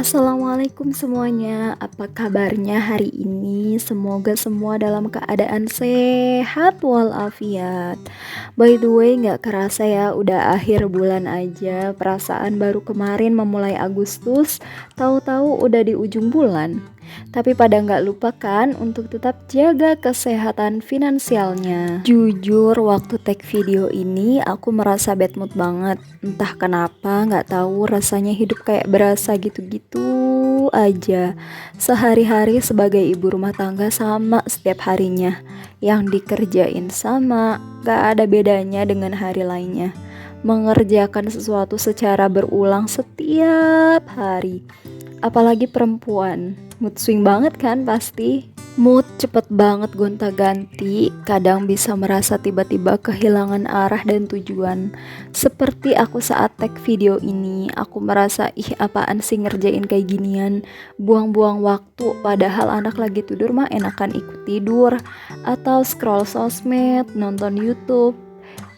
Assalamualaikum semuanya, apa kabarnya hari ini? Semoga semua dalam keadaan sehat walafiat. By the way, gak kerasa ya, udah akhir bulan aja. Perasaan baru kemarin memulai Agustus, tahu-tahu udah di ujung bulan. Tapi pada nggak lupa kan untuk tetap jaga kesehatan finansialnya. Jujur, waktu take video ini aku merasa bad mood banget. Entah kenapa, nggak tahu rasanya hidup kayak berasa gitu-gitu aja. Sehari-hari sebagai ibu rumah tangga sama setiap harinya. Yang dikerjain sama, nggak ada bedanya dengan hari lainnya. Mengerjakan sesuatu secara berulang setiap hari. Apalagi perempuan, mood swing banget kan pasti. Mood cepet banget gonta-ganti, kadang bisa merasa tiba-tiba kehilangan arah dan tujuan. Seperti aku saat tag video ini, aku merasa apaan sih ngerjain kayak ginian. Buang-buang waktu, padahal anak lagi tidur mah enakan ikut tidur. Atau scroll sosmed, nonton YouTube,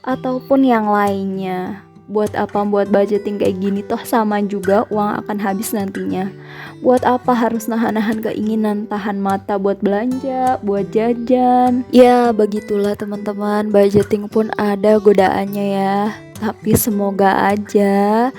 ataupun yang lainnya. Buat apa buat budgeting kayak gini, toh sama juga uang akan habis nantinya. Buat apa harus nahan-nahan keinginan, tahan mata buat belanja, buat jajan. Ya begitulah teman-teman, budgeting pun ada godaannya ya. Tapi semoga aja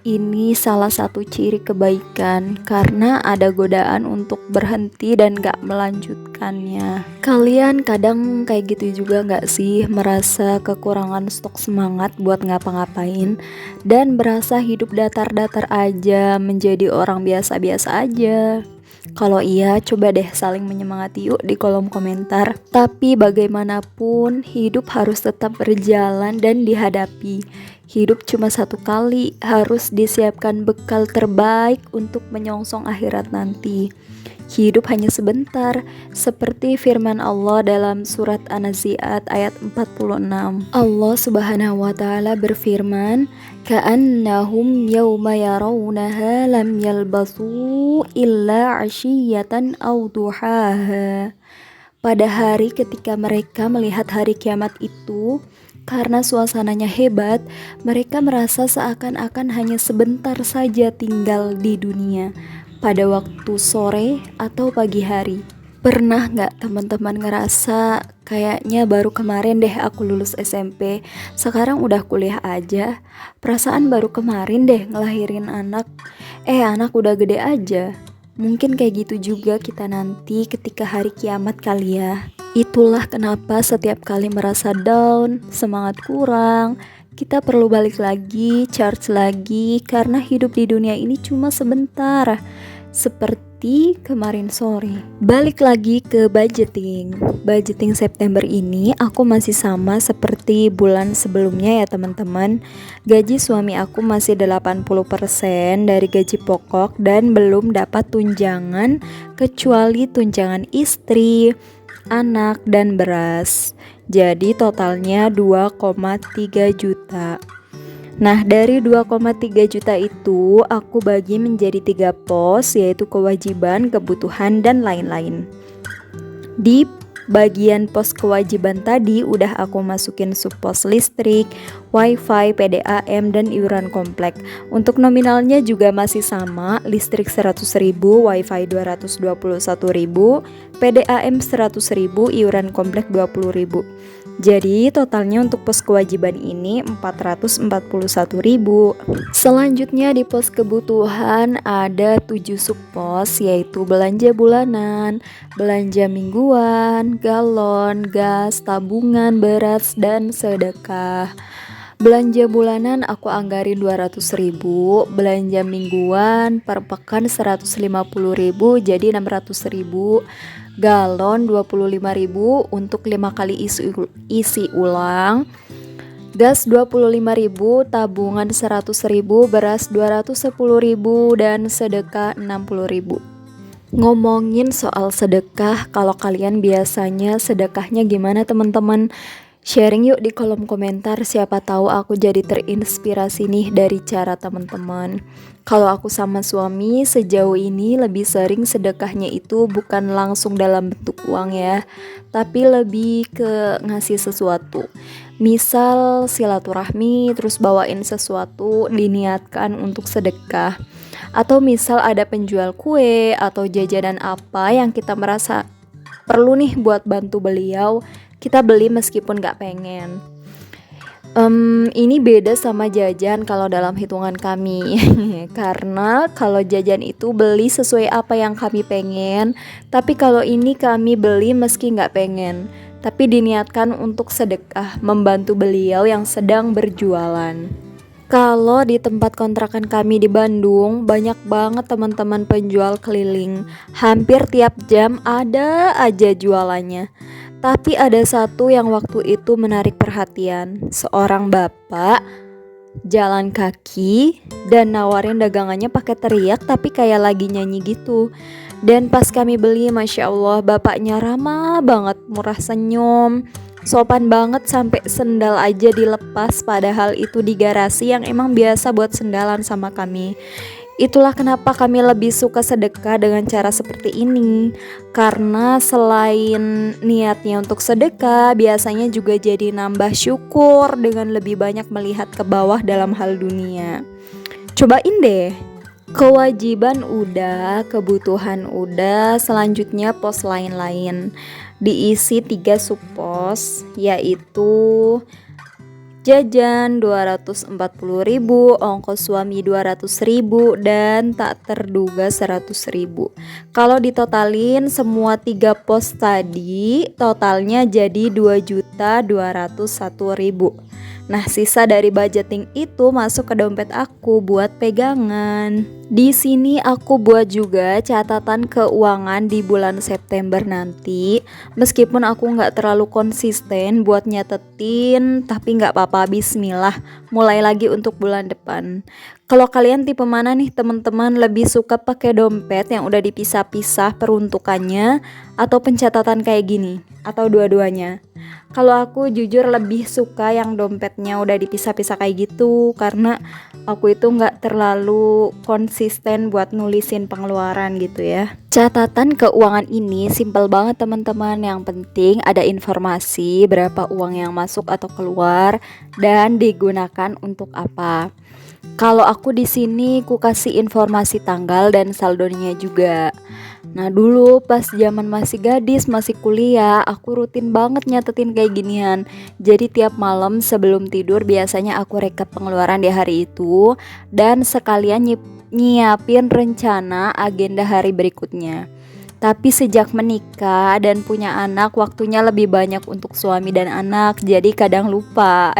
ini salah satu ciri kebaikan, karena ada godaan untuk berhenti dan gak melanjutkannya. Kalian kadang kayak gitu juga gak sih? Merasa kekurangan stok semangat buat ngapa-ngapain dan berasa hidup datar-datar aja, menjadi orang biasa-biasa aja. Kalau iya, coba deh saling menyemangati yuk di kolom komentar. Tapi bagaimanapun, hidup harus tetap berjalan dan dihadapi. Hidup cuma satu kali, harus disiapkan bekal terbaik untuk menyongsong akhirat nanti. Hidup hanya sebentar, seperti firman Allah dalam surat An-Nazi'at ayat 46. Allah Subhanahu wa taala berfirman, "Ka'annahum yawma yarawnaha lam yalbasu illa 'ashiyatan aw duhaha." Pada hari ketika mereka melihat hari kiamat itu, karena suasananya hebat, mereka merasa seakan-akan hanya sebentar saja tinggal di dunia, pada waktu sore atau pagi hari. Pernah gak teman-teman ngerasa kayaknya baru kemarin deh aku lulus SMP, sekarang udah kuliah aja. Perasaan baru kemarin deh ngelahirin anak, anak udah gede aja. Mungkin kayak gitu juga kita nanti ketika hari kiamat kali ya. Itulah kenapa setiap kali merasa down, semangat kurang, kita perlu balik lagi, charge lagi, karena hidup di dunia ini cuma sebentar. Seperti kemarin sore. Balik lagi ke budgeting. Budgeting September ini aku masih sama seperti bulan sebelumnya ya teman-teman. Gaji suami aku masih 80% dari gaji pokok dan belum dapat tunjangan kecuali tunjangan istri, anak, dan beras. Jadi totalnya 2,3 juta. Nah, dari 2,3 juta itu aku bagi menjadi 3 pos, yaitu kewajiban, kebutuhan, dan lain-lain. Di bagian pos kewajiban tadi udah aku masukin subpos listrik, wifi, PDAM, dan iuran komplek. Untuk nominalnya juga masih sama, listrik 100.000, wifi 221.000, PDAM 100.000, iuran komplek 20.000. Jadi totalnya untuk pos kewajiban ini 441.000. Selanjutnya di pos kebutuhan ada 7 subpos, yaitu belanja bulanan, belanja mingguan, galon, gas, tabungan, beras, dan sedekah. Belanja bulanan aku anggarin 200.000, belanja mingguan per pekan 150.000, jadi 600.000. Galon 25.000 untuk 5 kali isi ulang. Gas 25.000, tabungan 100.000, beras 210.000, dan sedekah 60.000. Ngomongin soal sedekah, kalau kalian biasanya sedekahnya gimana teman-teman? Sharing yuk di kolom komentar, siapa tahu aku jadi terinspirasi nih dari cara teman-teman. Kalau aku sama suami sejauh ini lebih sering sedekahnya itu bukan langsung dalam bentuk uang ya, tapi lebih ke ngasih sesuatu. Misal silaturahmi terus bawain sesuatu diniatkan untuk sedekah. Atau misal ada penjual kue atau jajanan apa yang kita merasa perlu nih buat bantu beliau, kita beli meskipun gak pengen. Ini beda sama jajan kalau dalam hitungan kami. Karena kalau jajan itu beli sesuai apa yang kami pengen, tapi kalau ini kami beli meski nggak pengen, tapi diniatkan untuk sedekah membantu beliau yang sedang berjualan. Kalau di tempat kontrakan kami di Bandung, banyak banget teman-teman penjual keliling. Hampir tiap jam ada aja jualannya. Tapi ada satu yang waktu itu menarik perhatian. Seorang bapak jalan kaki dan nawarin dagangannya pakai teriak tapi kayak lagi nyanyi gitu. Dan pas kami beli, Masya Allah, bapaknya ramah banget, murah senyum, sopan banget sampai sendal aja dilepas, padahal itu di garasi yang emang biasa buat sendalan sama kami. Itulah kenapa kami lebih suka sedekah dengan cara seperti ini. Karena selain niatnya untuk sedekah, biasanya juga jadi nambah syukur dengan lebih banyak melihat ke bawah dalam hal dunia. Cobain deh. Kewajiban udah, kebutuhan udah, selanjutnya pos lain-lain. Diisi 3 subpos, yaitu jajan 240.000, ongkos suami 200.000, dan tak terduga 100.000. Kalau ditotalin semua 3 pos tadi, totalnya jadi 2.201.000. Nah, sisa dari budgeting itu masuk ke dompet aku buat pegangan. Di sini aku buat juga catatan keuangan di bulan September nanti. Meskipun aku nggak terlalu konsisten buat nyatetin, tapi nggak apa-apa, bismillah, mulai lagi untuk bulan depan. Kalau kalian tipe mana nih teman-teman, lebih suka pakai dompet yang udah dipisah-pisah peruntukannya atau pencatatan kayak gini? Atau dua-duanya? Kalau aku jujur lebih suka yang dompetnya udah dipisah-pisah kayak gitu, karena aku itu nggak terlalu konsisten buat nulisin pengeluaran gitu ya. Catatan keuangan ini simpel banget teman-teman, yang penting ada informasi berapa uang yang masuk atau keluar dan digunakan untuk apa. Kalau aku di sini ku kasih informasi tanggal dan saldonya juga. Nah, dulu pas zaman masih gadis, masih kuliah, aku rutin banget nyatetin kayak ginian. Jadi tiap malam sebelum tidur biasanya aku rekap pengeluaran di hari itu dan sekalian nyiapin rencana agenda hari berikutnya. Tapi sejak menikah dan punya anak, waktunya lebih banyak untuk suami dan anak, jadi kadang lupa.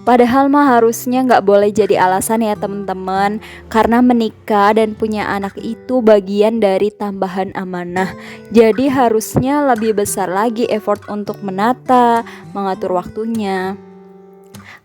Padahal mah harusnya nggak boleh jadi alasan ya teman-teman, karena menikah dan punya anak itu bagian dari tambahan amanah. Jadi harusnya lebih besar lagi effort untuk menata, mengatur waktunya.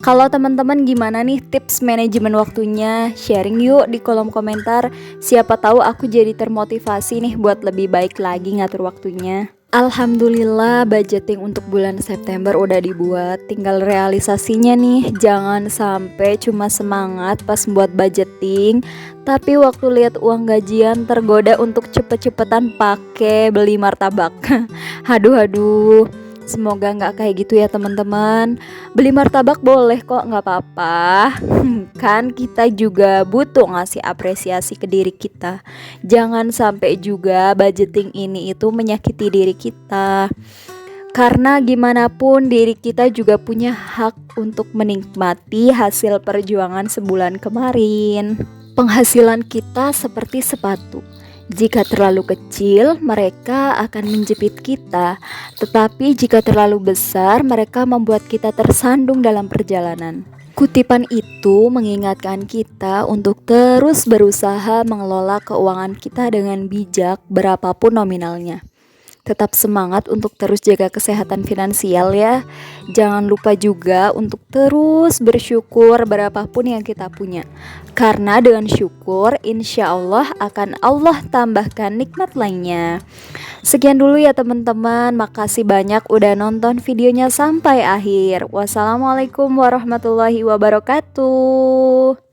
Kalau teman-teman gimana nih tips manajemen waktunya? Sharing yuk di kolom komentar. Siapa tahu aku jadi termotivasi nih buat lebih baik lagi ngatur waktunya. Alhamdulillah budgeting untuk bulan September udah dibuat, tinggal realisasinya nih. Jangan sampai cuma semangat pas buat budgeting, tapi waktu lihat uang gajian tergoda untuk cepet-cepetan pakai beli martabak. Aduh. Semoga nggak kayak gitu ya teman-teman. Beli martabak boleh kok, nggak apa-apa. Kan kita juga butuh ngasih apresiasi ke diri kita. Jangan sampai juga budgeting ini itu menyakiti diri kita. Karena gimana pun diri kita juga punya hak untuk menikmati hasil perjuangan sebulan kemarin. Penghasilan kita seperti sepatu. Jika terlalu kecil, mereka akan menjepit kita. Tetapi jika terlalu besar, mereka membuat kita tersandung dalam perjalanan. Kutipan itu mengingatkan kita untuk terus berusaha mengelola keuangan kita dengan bijak berapapun nominalnya. Tetap semangat untuk terus jaga kesehatan finansial ya. Jangan lupa juga untuk terus bersyukur berapapun yang kita punya. Karena dengan syukur, insya Allah akan Allah tambahkan nikmat lainnya. Sekian dulu ya teman-teman. Makasih banyak udah nonton videonya sampai akhir. Wassalamualaikum warahmatullahi wabarakatuh.